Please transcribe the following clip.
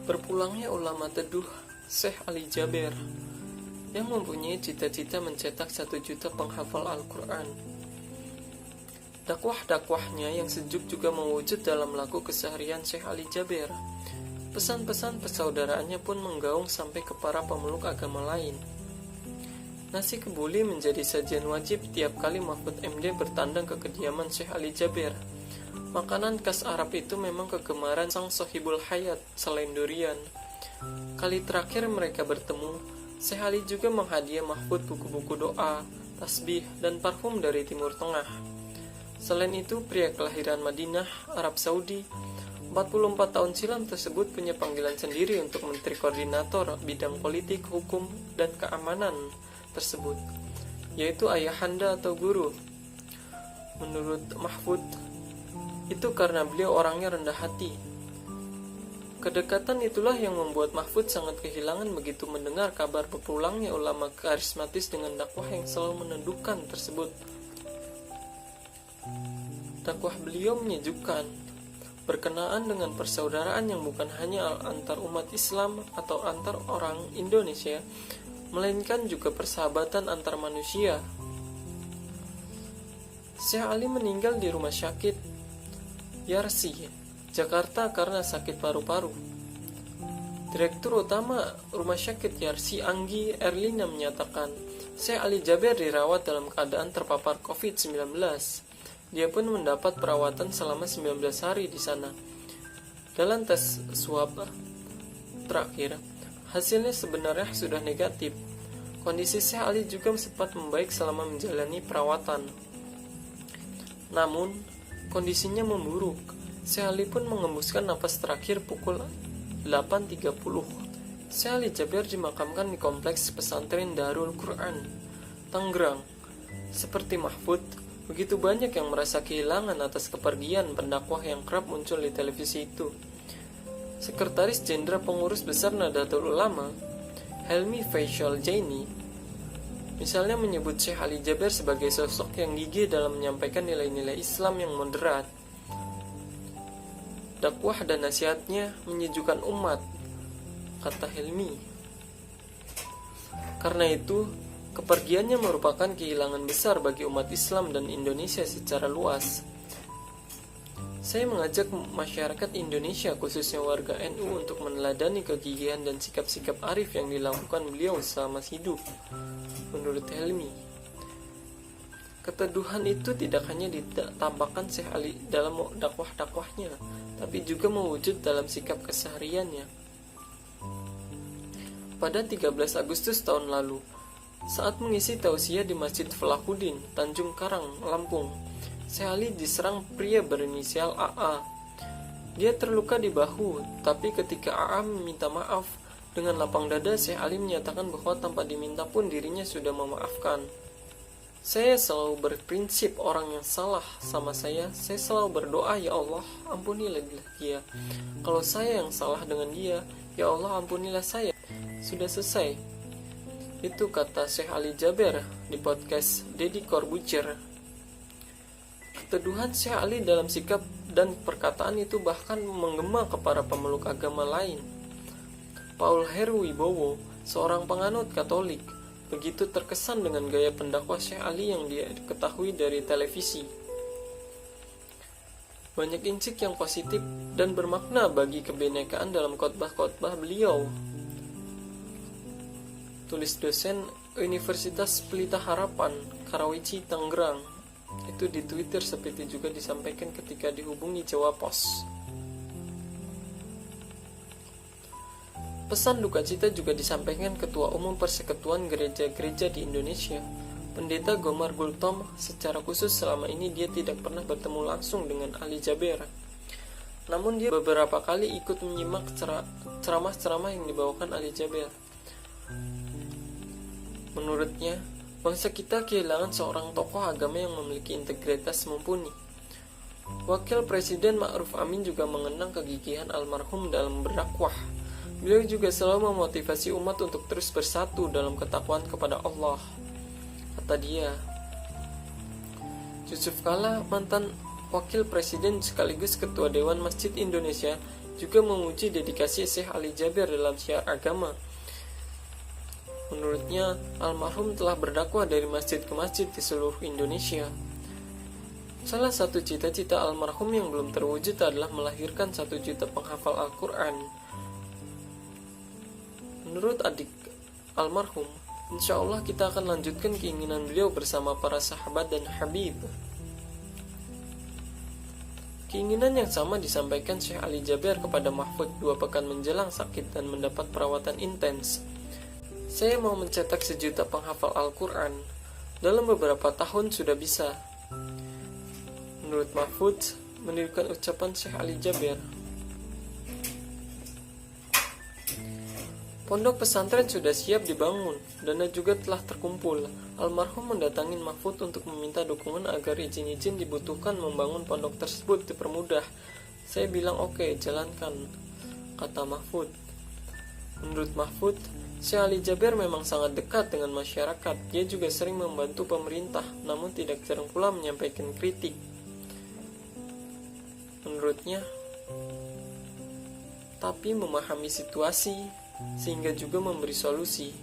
Berpulangnya ulama teduh Syekh Ali Jaber yang mempunyai cita-cita mencetak 1 juta penghafal Al-Quran. Dakwah-dakwahnya yang sejuk juga mewujud dalam laku keseharian Syekh Ali Jaber. Pesan-pesan persaudaraannya pun menggaung sampai ke para pemeluk agama lain. Nasi kebuli menjadi sajian wajib tiap kali Mahfud MD bertandang ke kediaman Syekh Ali Jaber. Makanan khas Arab itu memang kegemaran sang sohibul hayat selain durian. Kali terakhir mereka bertemu, Syekh Ali juga menghadiah Mahfud buku-buku doa, tasbih, dan parfum dari Timur Tengah. Selain itu, pria kelahiran Madinah, Arab Saudi, 44 tahun silam tersebut punya panggilan sendiri untuk Menteri Koordinator bidang politik, hukum, dan keamanan tersebut, yaitu ayahanda atau guru. Menurut Mahfud, itu karena beliau orangnya rendah hati. Kedekatan itulah yang membuat Mahfud sangat kehilangan begitu mendengar kabar berpulangnya ulama karismatis dengan dakwah yang selalu meneduhkan tersebut. Dakwah beliau menyejukkan, berkenaan dengan persaudaraan yang bukan hanya antar umat Islam atau antar orang Indonesia, melainkan juga persahabatan antar manusia. Syekh Ali meninggal di rumah sakit Yarsi, Jakarta karena sakit paru-paru. Direktur Utama Rumah Sakit Yarsi, Anggi Erlina, menyatakan Syekh Ali Jaber dirawat dalam keadaan terpapar COVID-19. Dia pun mendapat perawatan selama 19 hari di sana. Dalam tes swab terakhir, hasilnya sebenarnya sudah negatif. Kondisi Syekh Ali juga sempat membaik selama menjalani perawatan. Namun, kondisinya memburuk. Syekh Ali pun mengembuskan napas terakhir pukul 8.30. Syekh Ali Jaber dimakamkan di kompleks pesantren Darul Quran, Tangerang. Seperti Mahfud, begitu banyak yang merasa kehilangan atas kepergian pendakwah yang kerap muncul di televisi itu. Sekretaris Jenderal Pengurus Besar Nahdlatul Ulama, Helmi Faisal Jaini, misalnya menyebut Syekh Ali Jaber sebagai sosok yang gigih dalam menyampaikan nilai-nilai Islam yang moderat. Dakwah dan nasihatnya menyejukkan umat, kata Helmi. Karena itu, kepergiannya merupakan kehilangan besar bagi umat Islam dan Indonesia secara luas. Saya mengajak masyarakat Indonesia, khususnya warga NU, untuk meneladani kegigihan dan sikap-sikap arif yang dilakukan beliau selama hidup. Menurut Helmi, keteduhan itu tidak hanya ditampakkan Syekh Ali dalam dakwah-dakwahnya, tapi juga mewujud dalam sikap kesehariannya. Pada 13 Agustus tahun lalu, saat mengisi tausiah di Masjid Falahuddin, Tanjung Karang, Lampung, Syekh Ali diserang pria berinisial AA. Dia terluka di bahu, tapi ketika AA meminta maaf, dengan lapang dada Syekh Ali menyatakan bahwa tanpa diminta pun dirinya sudah memaafkan. Saya selalu berprinsip orang yang salah sama saya selalu berdoa, ya Allah, ampunilah dia. Kalau saya yang salah dengan dia, ya Allah, ampunilah saya. Sudah selesai. Itu kata Syekh Ali Jaber di podcast Deddy Corbuzier. Keteduhan Syekh Ali dalam sikap dan perkataan itu bahkan menggema ke para pemeluk agama lain. Paul Heruwibowo, seorang penganut Katolik, begitu terkesan dengan gaya pendakwah Syekh Ali yang dia ketahui dari televisi. Banyak incik yang positif dan bermakna bagi kebinekaan dalam khotbah-khotbah beliau. Tulis dosen Universitas Pelita Harapan, Karawaci, Tangerang. Itu di Twitter, seperti juga disampaikan ketika dihubungi Jawa Pos. Pesan duka cita juga disampaikan Ketua Umum Persekutuan Gereja-Gereja di Indonesia, Pendeta Gomar Gultom. Secara khusus selama ini dia tidak pernah bertemu langsung dengan Ali Jaber. Namun dia beberapa kali ikut menyimak ceramah-ceramah yang dibawakan Ali Jaber. Menurutnya, bangsa kita kehilangan seorang tokoh agama yang memiliki integritas mumpuni. Wakil Presiden Ma'ruf Amin juga mengenang kegigihan almarhum dalam berdakwah. Beliau juga selalu memotivasi umat untuk terus bersatu dalam ketakwaan kepada Allah. Kata dia, Yusuf Kala, mantan Wakil Presiden sekaligus Ketua Dewan Masjid Indonesia, juga memuji dedikasi Syekh Ali Jaber dalam syiar agama. Menurutnya, almarhum telah berdakwah dari masjid ke masjid di seluruh Indonesia. Salah satu cita-cita almarhum yang belum terwujud adalah melahirkan 1 juta penghafal Al-Quran. Menurut adik almarhum, insya Allah kita akan lanjutkan keinginan beliau bersama para sahabat dan Habib. Keinginan yang sama disampaikan Syekh Ali Jaber kepada Mahfud 2 pekan menjelang sakit dan mendapat perawatan intens. Saya mau mencetak 1 juta penghafal Al-Quran. Dalam beberapa tahun sudah bisa. Menurut Mahfud, menirukan ucapan Syekh Ali Jaber. Pondok pesantren sudah siap dibangun, dana juga telah terkumpul. Almarhum mendatangi Mahfud untuk meminta dukungan agar izin-izin dibutuhkan membangun pondok tersebut dipermudah. Saya bilang oke, jalankan, kata Mahfud. Menurut Mahfud, Syekh Ali Jaber memang sangat dekat dengan masyarakat. Dia juga sering membantu pemerintah, namun tidak jarang pula menyampaikan kritik. Menurutnya, tapi memahami situasi sehingga juga memberi solusi.